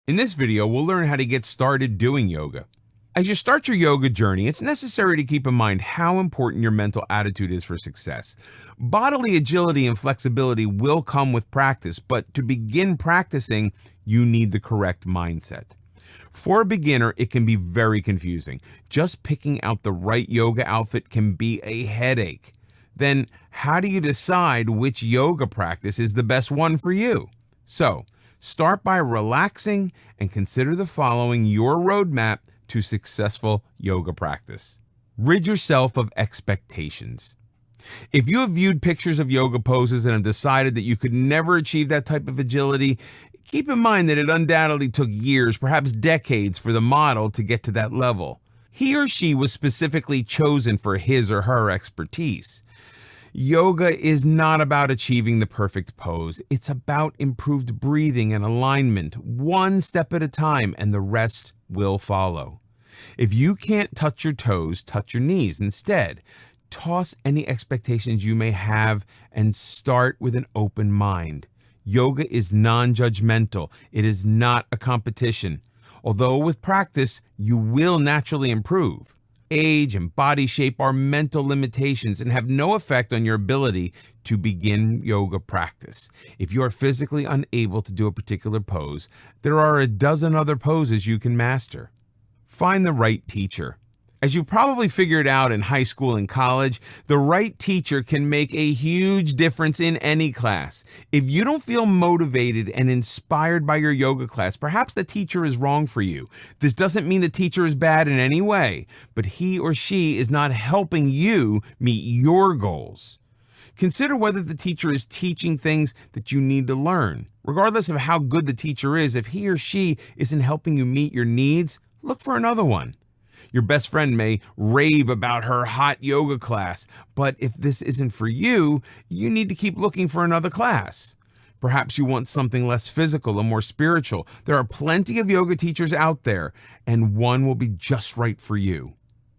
In this video, we'll learn how to get started doing yoga. As you start your yoga journey, it's necessary to keep in mind how important your mental attitude is for success. Bodily agility and flexibility will come with practice, but to begin practicing, you need the correct mindset. For a beginner, it can be very confusing. Just picking out the right yoga outfit can be a headache. Then, how do you decide which yoga practice is the best one for you? So, start by relaxing and consider the following your roadmap to successful yoga practice. Rid yourself of expectations. If you have viewed pictures of yoga poses and have decided that you could never achieve that type of agility, keep in mind that it undoubtedly took years, perhaps decades, for the model to get to that level. He or she was specifically chosen for his or her expertise. Yoga is not about achieving the perfect pose. It's about improved breathing and alignment, one step at a time, and the rest will follow. If you can't touch your toes, touch your knees instead. Toss any expectations you may have and start with an open mind. Yoga is non-judgmental. It is not a competition. Although with practice, you will naturally improve. Age and body shape are mental limitations and have no effect on your ability to begin yoga practice. If you are physically unable to do a particular pose, there are a dozen other poses you can master. Find the right teacher. As you've probably figured out in high school and college, the right teacher can make a huge difference in any class. If you don't feel motivated and inspired by your yoga class, perhaps the teacher is wrong for you. This doesn't mean the teacher is bad in any way, but he or she is not helping you meet your goals. Consider whether the teacher is teaching things that you need to learn. Regardless of how good the teacher is, if he or she isn't helping you meet your needs, look for another one. Your best friend may rave about her hot yoga class, but if this isn't for you, you need to keep looking for another class. Perhaps you want something less physical and more spiritual. There are plenty of yoga teachers out there, and one will be just right for you.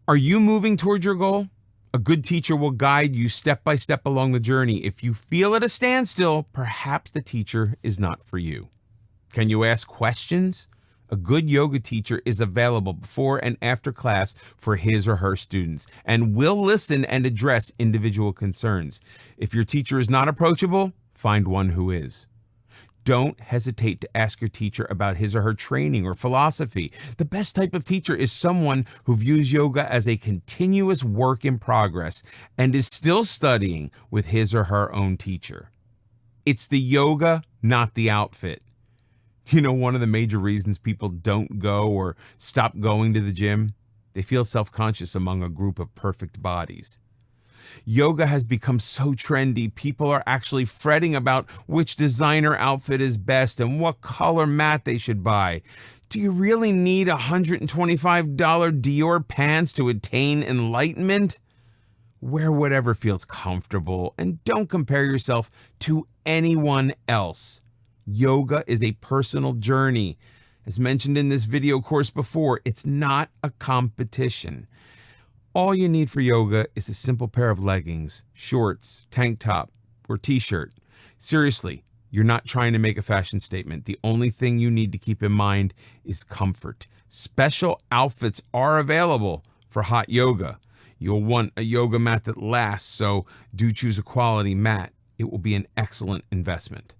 Are you moving toward your goal? A good teacher will guide you step by step along the journey. If you feel at a standstill, perhaps the teacher is not for you. Can you ask questions? A good yoga teacher is available before and after class for his or her students and will listen and address individual concerns. If your teacher is not approachable, find one who is. Don't hesitate to ask your teacher about his or her training or philosophy. The best type of teacher is someone who views yoga as a continuous work in progress and is still studying with his or her own teacher. It's the yoga, not the outfit. Do you know one of the major reasons people don't go or stop going to the gym? They feel self-conscious among a group of perfect bodies. Yoga has become so trendy, people are actually fretting about which designer outfit is best and what color mat they should buy. Do you really need $125 Dior pants to attain enlightenment? Wear whatever feels comfortable and don't compare yourself to anyone else. Yoga is a personal journey. As mentioned in this video course before, it's not a competition. All you need for yoga is a simple pair of leggings, shorts, tank top, or t-shirt. Seriously, you're not trying to make a fashion statement. The only thing you need to keep in mind is comfort. Special outfits are available for hot yoga. You'll want a yoga mat that lasts, so do choose a quality mat. It will be an excellent investment.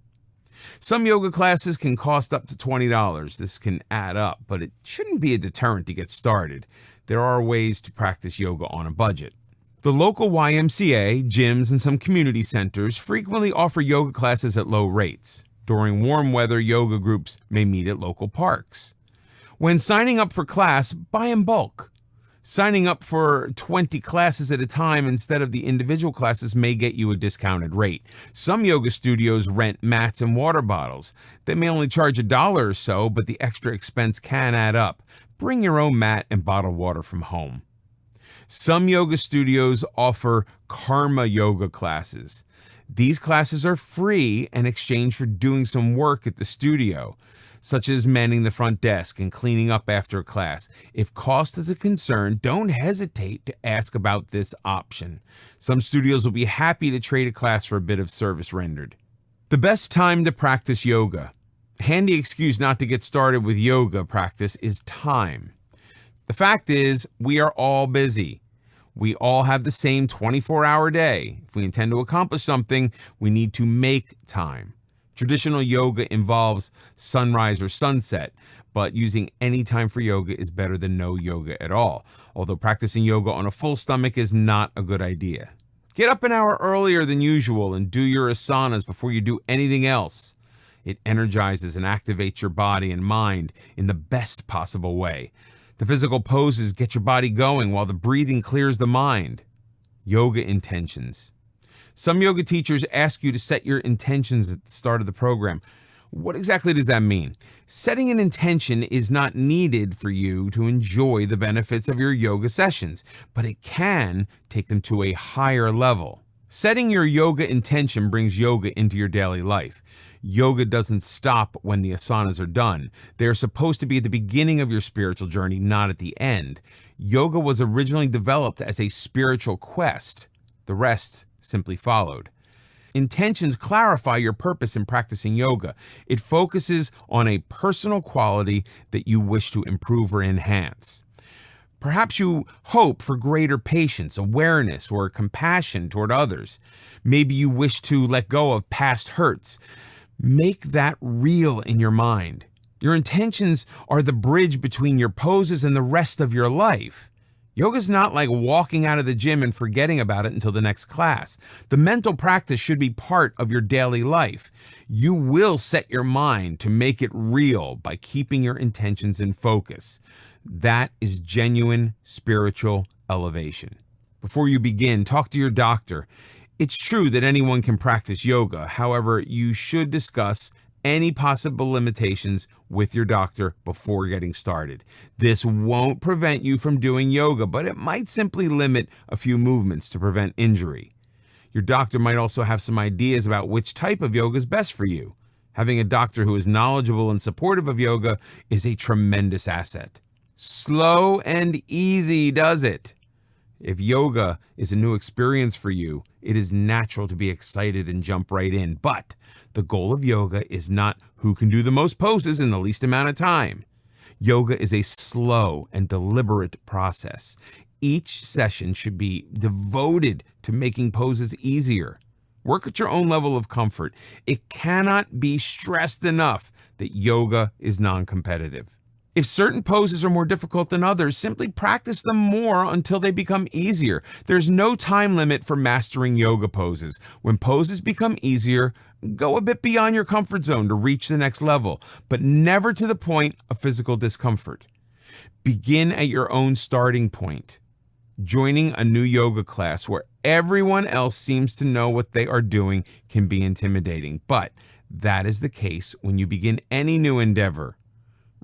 Some yoga classes can cost up to $20. This can add up, but it shouldn't be a deterrent to get started. There are ways to practice yoga on a budget. The local YMCA, gyms, and some community centers frequently offer yoga classes at low rates. During warm weather, yoga groups may meet at local parks. When signing up for class, buy in bulk. Signing up for 20 classes at a time instead of the individual classes may get you a discounted rate. Some yoga studios rent mats and water bottles. They may only charge $1 or so, but the extra expense can add up. bring your own mat and bottled water from home. Some yoga studios offer karma yoga classes. These classes are free in exchange for doing some work at the studio, such as manning the front desk and cleaning up after a class. If cost is a concern, don't hesitate to ask about this option. Some studios will be happy to trade a class for a bit of service rendered. The best time to practice yoga. Handy excuse not to get started with yoga practice is time. The fact is, we are all busy. We all have the same 24-hour day. If we intend to accomplish something, we need to make time. Traditional yoga involves sunrise or sunset, but using any time for yoga is better than no yoga at all, although practicing yoga on a full stomach is not a good idea. Get up an hour earlier than usual and do your asanas before you do anything else. It energizes and activates your body and mind in the best possible way. The physical poses get your body going while the breathing clears the mind. Yoga intentions. Some yoga teachers ask you to set your intentions at the start of the program. What exactly does that mean? Setting an intention is not needed for you to enjoy the benefits of your yoga sessions, but it can take them to a higher level. Setting your yoga intention brings yoga into your daily life. Yoga doesn't stop when the asanas are done. They are supposed to be at the beginning of your spiritual journey, not at the end. Yoga was originally developed as a spiritual quest. The rest simply followed. Intentions clarify your purpose in practicing yoga. It focuses on a personal quality that you wish to improve or enhance. Perhaps you hope for greater patience, awareness, or compassion toward others. Maybe you wish to let go of past hurts. Make that real in your mind. Your intentions are the bridge between your poses and the rest of your life. Yoga's not like walking out of the gym and forgetting about it until the next class. The mental practice should be part of your daily life. You will set your mind to make it real by keeping your intentions in focus. That is genuine spiritual elevation. Before you begin, talk to your doctor. It's true that anyone can practice yoga. However, you should discuss any possible limitations with your doctor before getting started. This won't prevent you from doing yoga, but it might simply limit a few movements to prevent injury. Your doctor might also have some ideas about which type of yoga is best for you. Having a doctor who is knowledgeable and supportive of yoga is a tremendous asset. Slow and easy does it. If yoga is a new experience for you, it is natural to be excited and jump right in. But the goal of yoga is not who can do the most poses in the least amount of time. Yoga is a slow and deliberate process. Each session should be devoted to making poses easier. Work at your own level of comfort. It cannot be stressed enough that yoga is non-competitive. If certain poses are more difficult than others, simply practice them more until they become easier. There's no time limit for mastering yoga poses. When poses become easier, go a bit beyond your comfort zone to reach the next level, but never to the point of physical discomfort. Begin at your own starting point. Joining a new yoga class where everyone else seems to know what they are doing can be intimidating, but that is the case when you begin any new endeavor.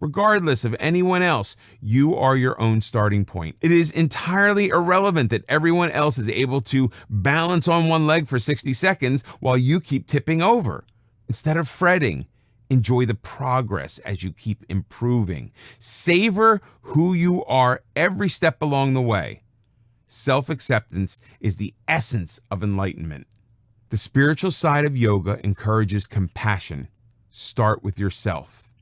Regardless of anyone else, you are your own starting point. It is entirely irrelevant that everyone else is able to balance on one leg for 60 seconds while you keep tipping over. Instead of fretting, enjoy the progress as you keep improving. Savor who you are every step along the way. Self-acceptance is the essence of enlightenment. The spiritual side of yoga encourages compassion. Start with yourself.